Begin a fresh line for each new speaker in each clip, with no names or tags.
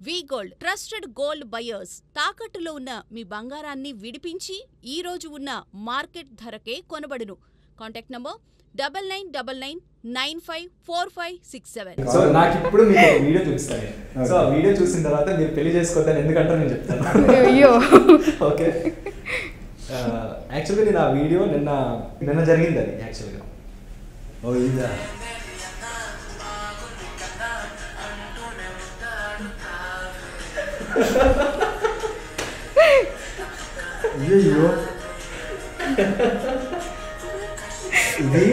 వి gold trusted gold buyers తాకట్టులో ఉన్న మీ బంగారాన్ని విడిపించి ఈ రోజు ఉన్న మార్కెట్ ధరకే కొనబడును. Contact number 9999954567.
సో నాకు ఇప్పుడు మీకు వీడియో చూపిస్తాను. సో ఆ వీడియో చూసిన తర్వాత మీరు పెళ్లి చేసుకోవద్దని ఎందుకంటే నేను చెప్తాను.
అయ్యో
ఓకే, యాక్చువల్గా నేను ఆ వీడియో నిన్న జరిగింది. అది యాక్చువల్గా
ఓ ఇదా అయ్యో ఇది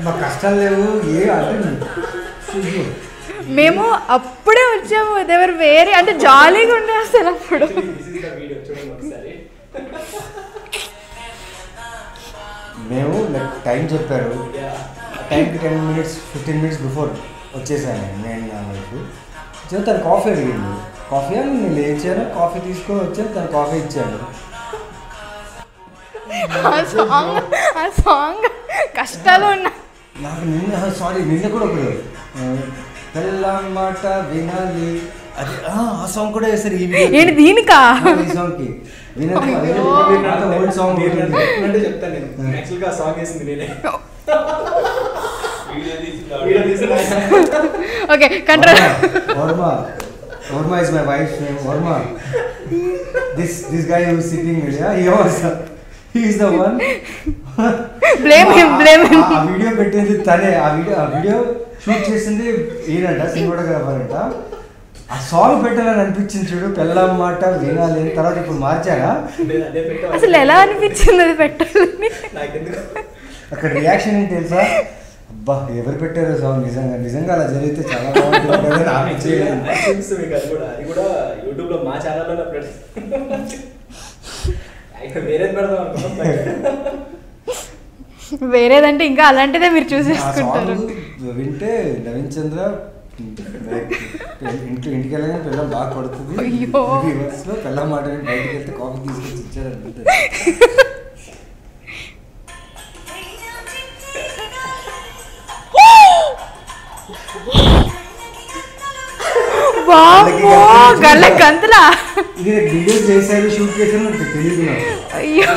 మా కష్టాలు లేవు ఏ అంటే
మేము అప్పుడే వచ్చాము. ఎవరు వేరే అంటే జాలీగా ఉండే అసలు అప్పుడు.
మేము లైక్ టైం చెప్పారు, టైంకి 10 minutes 15 minutes బిఫోర్ వచ్చేసాను నేను నా వైపు. తను కాఫీ అడిగింది. కాఫీ అని నేను లేచాను, కాఫీ తీసుకొని వచ్చాను, తను కాఫీ ఇచ్చాను.
ఆ సాంగ్ కష్టాలు ఉన్నా
నాకు నిన్న కూడా ఒకడు పెళ్ళాం మాట వినాలి అది ఆ సాంగ్ కూడా వేస్తారు.
ఏంటి దీనికా?
ఈ సాంగ్కి ఓల్డ్ సాంగ్
అంటే చెప్తాను నేను. యాక్చువల్గా ఆ సాంగ్ వేసింది నేనే.
Okay control.
Orma is my wife's name. Orma. This guy who is sitting here, he is the one.
Blame him.
ఆ వీడియో పెట్టింది తనే. ఆ వీడియో షూట్ చేసింది ఈయనంట, సినిమాటోగ్రాఫర్ అంట. ఆ సాంగ్ పెట్టాలని అనిపించింది చూడు, పెళ్ళాం మాట వినాలి. తర్వాత ఇప్పుడు మార్చారా?
అసలు ఎలా అనిపించింది అది పెట్టాలని?
అక్కడ రియాక్షన్ ఏంటి తెలుసా? అబ్బా ఎవరు పెట్టారో సాంగ్, నిజంగా అలా జరిగితే చాలా బాగుంటుంది.
అది కూడా యూట్యూబ్ లో మా ఛానల్లో వేరేది పెడదాం అనుకున్నాం.
వేరేదంటే ఇంకా అలాంటిదే మీరు చూసేసుకుంటారు.
వింటే నవీన్ చంద్ర ఇంటికి వెళ్ళగానే పిల్లలు బాగా పడుతుంది. రివర్స్లో పిల్లల మాట బయటకు వెళ్తే కాఫీ తీసుకొచ్చి ఇచ్చారంటే
గల్ల గంతులా
ఇది వీడియో చేశారు, షూట్ చేశారు నాకు తెలియదు.
అయ్యో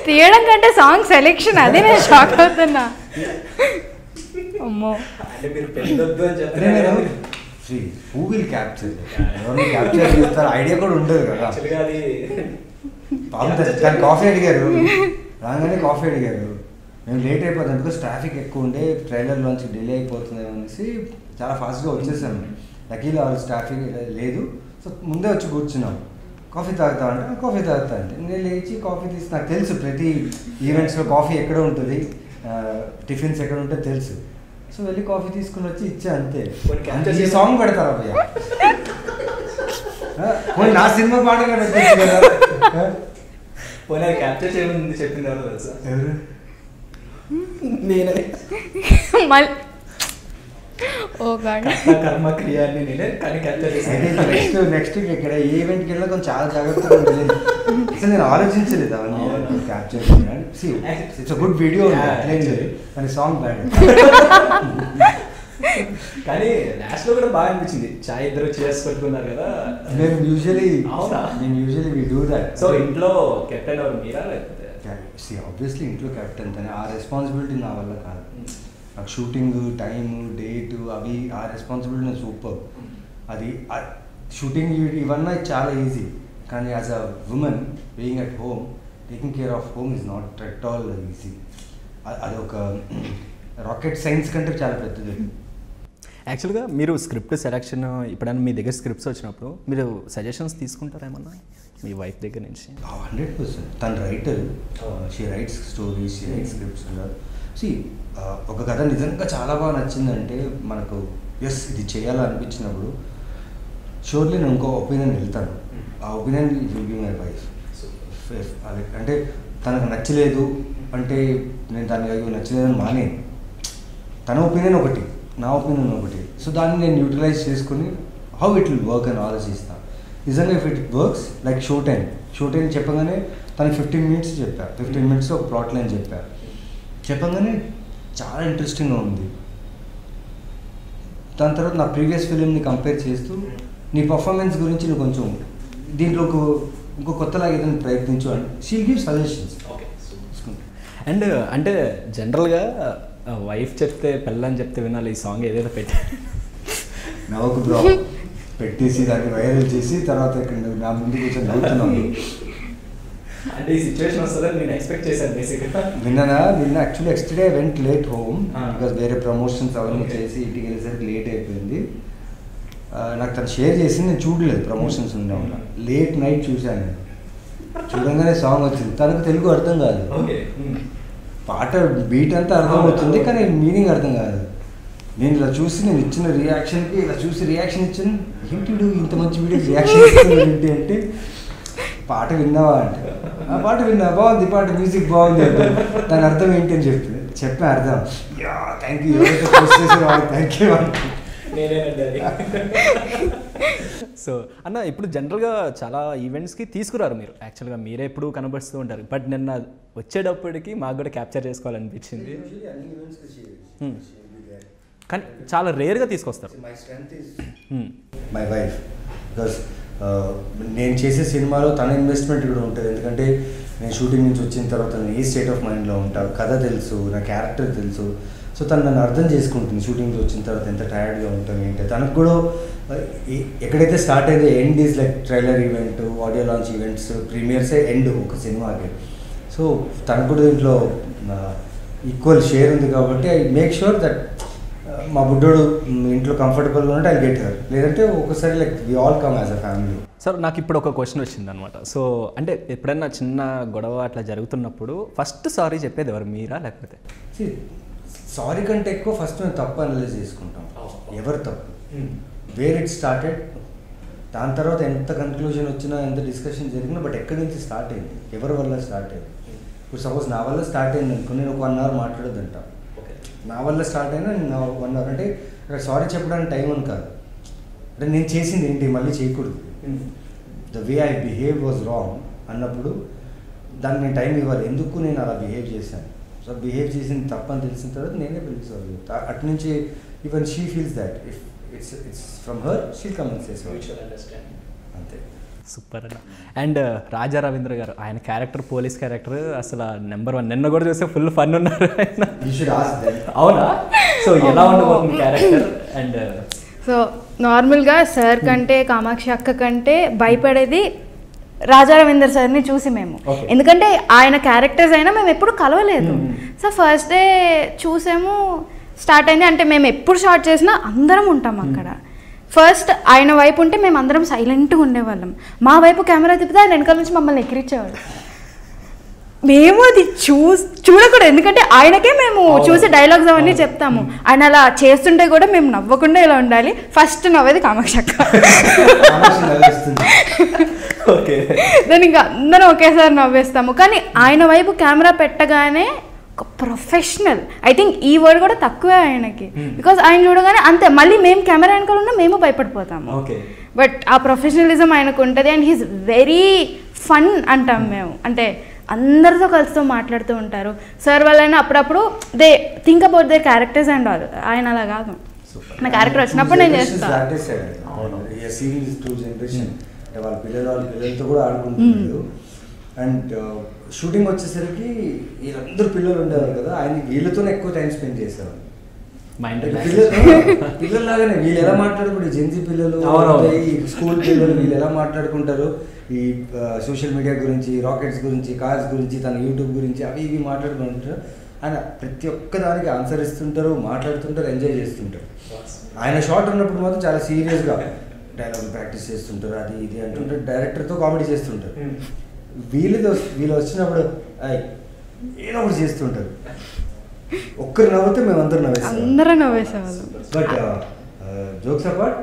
తీయడం కంటే సాంగ్ సెలెక్షన్ అదే నేను షాక్ అవుతున్నా. అమ్మో
హూ విల్ క్యాప్చర్, ఎవరిని క్యాప్చర్ చేస్తారు ఐడియా కూడా ఉండదు కదా. తను కాఫీ అడిగారు, రాగానే కాఫీ అడిగారు. మేము లేట్ అయిపోతాం బికాస్ ట్రాఫిక్ ఎక్కువ ఉండే, ట్రైలర్లోంచి డిలే అయిపోతుందేమో అనేసి చాలా ఫాస్ట్గా వచ్చేసాము. లక్కీలో ట్రాఫిక్ లేదు. సో ముందే వచ్చి కూర్చున్నాం. కాఫీ తాగుతా అంటే కాఫీ తాగుతా అంటే నేను లేచి కాఫీ తీసి, నాకు తెలుసు ప్రతి ఈవెంట్స్లో కాఫీ ఎక్కడ ఉంటుంది, టిఫిన్స్ ఎక్కడ ఉంటే తెలుసు. సో వెళ్ళి కాఫీ తీసుకుని వచ్చి ఇచ్చా అంతే. ఈ సాంగ్ పెడతారా భయ్య? నా సినిమా పాటగా పెట్టచ్చు కదా.
పోనీ క్యాప్చర్ చేయమని చెప్పింది ఎవరు తెలుసా?
ఎవరు?
నేనే. కర్మ క్రియాన్ని నేనే కానీ క్యాప్చర్ చేశాను.
నెక్స్ట్ ఇక్కడ ఏ ఈవెంట్కి వెళ్ళినా కొంచెం చాలా జాగ్రత్తగా ఉంటుంది. అసలు నేను ఆలోచించలేదు అవన్నీ క్యాప్చర్ చేయాలి. ఇట్స్ గుడ్ వీడియో కానీ సాంగ్ బ్యాడ్.
కానీ లాస్ట్ లో కూడా బాగా అనిపించింది. చాయ్ ఇద్దరు చేసి పెట్టుకున్నారు కదా.
మేము usually we do that.
So ఇంట్లో కెప్టెన్ ఎవరు, మీరా లేకపోతే?
ఆబ్వియస్లీ ఇంట్లో కెప్టెన్ తనే. ఆ రెస్పాన్సిబిలిటీ నా వల్ల కాదు. నాకు షూటింగ్ టైము డేటు అవి ఆ రెస్పాన్సిబిలిటీ నేను సూపర్. అది షూటింగ్ ఇవన్నీ చాలా ఈజీ, కానీ as a women being at home taking care of home is not at all easy. అది ఒక రాకెట్ సైన్స్ కంటే చాలా పెద్దది.
యాక్చువల్గా మీరు స్క్రిప్ట్ సెలెక్షన్ ఎప్పుడైనా మీ దగ్గర స్క్రిప్ట్స్ వచ్చినప్పుడు మీరు సజెషన్స్ తీసుకుంటారా ఏమన్నా మీ వైఫ్ దగ్గర నుంచి?
100%. తను writer, she rights stories, she rights scripts. ఒక కథ నిజంగా చాలా బాగా నచ్చిందంటే మనకు ఎస్ ఇది చేయాలనిపించినప్పుడు షూర్లీ నేను ఇంకో ఒపీనియన్ వెళ్తాను. ఆ opinion will be my wife. అంటే తనకు నచ్చలేదు అంటే నేను దానికి నచ్చలేదని మానే. తన ఒపీనియన్ ఒకటి, నా ఒపీనియన్ ఒకటి. సో దాన్ని నేను యూటిలైజ్ చేసుకుని హౌ ఇట్ విల్ వర్క్ అని ఆలోచిస్తాను. నిజంగా if it works like show time చెప్పగానే తనకి 15 minutes చెప్పా. 15 minutes ఒక ప్లాట్ లైన్ చెప్పాను. చెప్పగానే చాలా ఇంట్రెస్టింగ్గా ఉంది. దాని తర్వాత నా ప్రీవియస్ ఫిలింని కంపేర్ చేస్తూ నీ పర్ఫార్మెన్స్ గురించి నువ్వు కొంచెం దీంట్లో ఇంకో కొత్తలాగా ఏదైనా ప్రయత్నించు అని షీ గివ్ సజెషన్స్.
అండ్ అంటే జనరల్గా వైఫ్ చెప్తే పెళ్ళని చెప్తే వినాలి ఈ సాంగ్ ఏదైతే పెట్టారు
నవ్వకు బ్రో పెట్టేసి దాన్ని వైరల్ చేసి తర్వాత ఇక్కడ నా ముందు కూర్చొని నవ్వుతున్నాను.
అంటే ఈ సిచ్యువేషన్ వస్తుందని నేను ఎక్స్పెక్ట్ చేశాను బేసిక్గా.
నిన్న actually yesterday went late home because వేరే ప్రమోషన్స్ అవన్నీ చేసి ఇంటికి వెళ్ళేసరికి లేట్ అయిపోయింది. నాకు తను షేర్ చేసి నేను చూడలేదు ప్రమోషన్స్ ఉండడం వల్ల. లేట్ నైట్ చూశాను నేను. చూడంగానే సాంగ్ వచ్చింది. తనకు తెలుగు అర్థం కాదు, పాట బీట్ అంతా అర్థం అవుతుంది కానీ మీనింగ్ అర్థం కాదు. నేను ఇలా చూసి నేను ఇచ్చిన రియాక్షన్కి ఇలా చూసి రియాక్షన్ ఇచ్చాను. ఏంటి ఇంత మంచి వీడియో రియాక్షన్ ఇస్తుంది ఏంటి అంటే పాట విన్నావా అంటే ఆ పాట విన్నా బాగుంది, పాట మ్యూజిక్ బాగుంది అంటే దాని అర్థం ఏంటి అని చెప్పాను అర్థం. Thank you thank you
so అన్న ఇప్పుడు జనరల్గా చాలా ఈవెంట్స్కి తీసుకురారు మీరు, యాక్చువల్గా మీరే ఎప్పుడు కనబడుతూ ఉంటారు. బట్ నిన్న వచ్చేటప్పటికి మాకు కూడా క్యాప్చర్ చేసుకోవాలనిపించింది. కానీ చాలా రేర్గా తీసుకొస్తారు.
మై వైఫ్ బికాస్ నేను చేసే సినిమాలో తన ఇన్వెస్ట్మెంట్ కూడా ఉంటుంది. ఎందుకంటే నేను షూటింగ్ నుంచి వచ్చిన తర్వాత నేను ఏ స్టేట్ ఆఫ్ మైండ్లో ఉంటాను, కథ తెలుసు, నా క్యారెక్టర్ తెలుసు. సో తను నన్ను అర్థం చేసుకుంటుంది. షూటింగ్ వచ్చిన తర్వాత ఎంత టైర్డ్గా ఉంటాం ఏంటి. తనకు కూడా ఎక్కడైతే స్టార్ట్ అయిందో end is like trailer event, audio launch events, ప్రీమియర్సే ఎండ్ ఒక సినిమాకి. సో తనకు కూడా దీంట్లో ఈక్వల్ షేర్ ఉంది కాబట్టి ఐ మేక్ షూర్ దట్ మా బుడ్డోడు ఇంట్లో కంఫర్టబుల్గా ఉంటే ఐ గెట్ హర్. లేదంటే ఒకసారి like we all come as a family.
Sir నాకు ఇప్పుడు ఒక క్వశ్చన్ వచ్చింది అనమాట. సో అంటే ఎప్పుడైనా చిన్న గొడవ అట్లా జరుగుతున్నప్పుడు ఫస్ట్ సారీ చెప్పేది ఎవరు, మీరా లేకపోతే?
సారీ కంటే ఎక్కువ ఫస్ట్ మేము తప్పు అనలైజ్ చేసుకుంటాం. ఎవరు తప్పు, వేర్ ఇట్ స్టార్టెడ్, దాని తర్వాత ఎంత కన్క్లూజన్ వచ్చినా ఎంత డిస్కషన్ జరిగినా బట్ ఎక్కడి నుంచి స్టార్ట్ అయింది, ఎవరి వల్ల స్టార్ట్ అయింది. ఇప్పుడు సపోజ్ నా వల్ల స్టార్ట్ అయింది అనుకో, నేను ఒక 1 hour మాట్లాడొద్దంట. నా వల్ల స్టార్ట్ అయినా నేను 1 hour అంటే అక్కడ సారీ చెప్పడానికి టైం అని కాదు. అంటే నేను చేసింది ఏంటి మళ్ళీ చేయకూడదు, the way I behave was wrong అన్నప్పుడు దానికి నేను టైం ఇవ్వాలి. ఎందుకు నేను అలా బిహేవ్ చేశాను, సో బిహేవ్ చేసింది తప్పని తెలిసిన తర్వాత నేనే పిలిచి సారీ చెప్తా. అటు నుంచి even she feels that if it's from her she'll come and say sorry. అంతే.
సూపర్ అన్న. అండ్ రాజా రవీంద్ర గారు, ఆయన క్యారెక్టర్ పోలీస్ క్యారెక్టర్ అసలు నెంబర్ 1. నిన్న కూడా చూస్తే ఫుల్ ఫన్ ఉన్నారు ఆయన. అవునా? సో ఎలా ఉండబోతుంది క్యారెక్టర్? అండ్
సో నార్మల్గా సార్ కంటే కామాక్షి అక్క కంటే భయపడేది రాజా రవీందర్ సార్ని చూసి మేము. ఎందుకంటే ఆయన క్యారెక్టర్స్ అయినా మేము ఎప్పుడు కలవలేదు. సో ఫస్ట్ డే చూసాము, స్టార్ట్ అయింది. అంటే మేము ఎప్పుడు షార్ట్ చేసినా అందరం ఉంటాం అక్కడ. ఫస్ట్ ఆయన వైపు ఉంటే మేము అందరం సైలెంట్గా ఉండేవాళ్ళం. మా వైపు కెమెరా తిప్పితే ఆయన వెనకాల నుంచి మమ్మల్ని ఎక్కిరించేవాడు. మేము అది చూడకూడదు, ఎందుకంటే ఆయనకే మేము చూసి డైలాగ్స్ అవన్నీ చెప్తాము. ఆయన అలా చేస్తుంటే కూడా మేము నవ్వకుండా ఇలా ఉండాలి. ఫస్ట్ నవ్వేది కామాక్షి అక్క. దాన్ని ఇంకా అందరం ఒకేసారి నవ్వేస్తాము. కానీ ఆయన వైపు కెమెరా పెట్టగానే ఒక ప్రొఫెషనల్, ఐ థింక్ ఈ వర్డ్ కూడా తక్కువే ఆయనకి. బికాజ్ ఆయన చూడగానే అంతే, మళ్ళీ మేము కెమెరా వెనకాల ఉన్నా మేము భయపడిపోతాము. బట్ ఆ ప్రొఫెషనలిజం ఆయనకు ఉంటుంది. అండ్ హీస్ వెరీ ఫన్ అంటాం మేము. అంటే అందరితో కలుస్తూ మాట్లాడుతూ ఉంటారు. సార్ వాళ్ళైనా అప్పుడప్పుడు they think about their characters and all. ఆయన అలా కాదు, నా క్యారెక్టర్ వచ్చినప్పుడు నేను చేస్తాను.
వాళ్ళ పిల్లలతో కూడా ఆడుకుంటున్నాడు. అండ్ షూటింగ్ వచ్చేసరికి వీళ్ళందరూ పిల్లలు ఉండేవారు కదా, ఆయన వీళ్ళతోనే ఎక్కువ టైం స్పెండ్ చేసేవారు. పిల్లల్లాగానే వీళ్ళు ఎలా మాట్లాడుకుంటారు, జెన్జీ పిల్లలు, ఈ స్కూల్ పిల్లలు వీళ్ళు ఎలా మాట్లాడుకుంటారు, ఈ సోషల్ మీడియా గురించి, రాకెట్స్ గురించి, కార్స్ గురించి, తన యూట్యూబ్ గురించి అవి ఇవి మాట్లాడుకుంటారు. ఆయన ప్రతి ఒక్క దానికి ఆన్సర్ ఇస్తుంటారు, మాట్లాడుతుంటారు, ఎంజాయ్ చేస్తుంటారు. ఆయన షార్ట్ ఉన్నప్పుడు మాత్రం చాలా సీరియస్గా డైలాగ్ ప్రాక్టీస్ చేస్తుంటారు, అది ఇది అంటుంటారు, డైరెక్టర్తో కామెడీ చేస్తుంటారు. వీళ్ళు వచ్చినప్పుడు ఏదో ఒకటి చేస్తుంటారు. ఒక్కరు నవ్వుతే మేము అందరూ నవ్వేస్తాం.
అందరూ నవ్వేసేవాళ్ళం.
But jokes apart,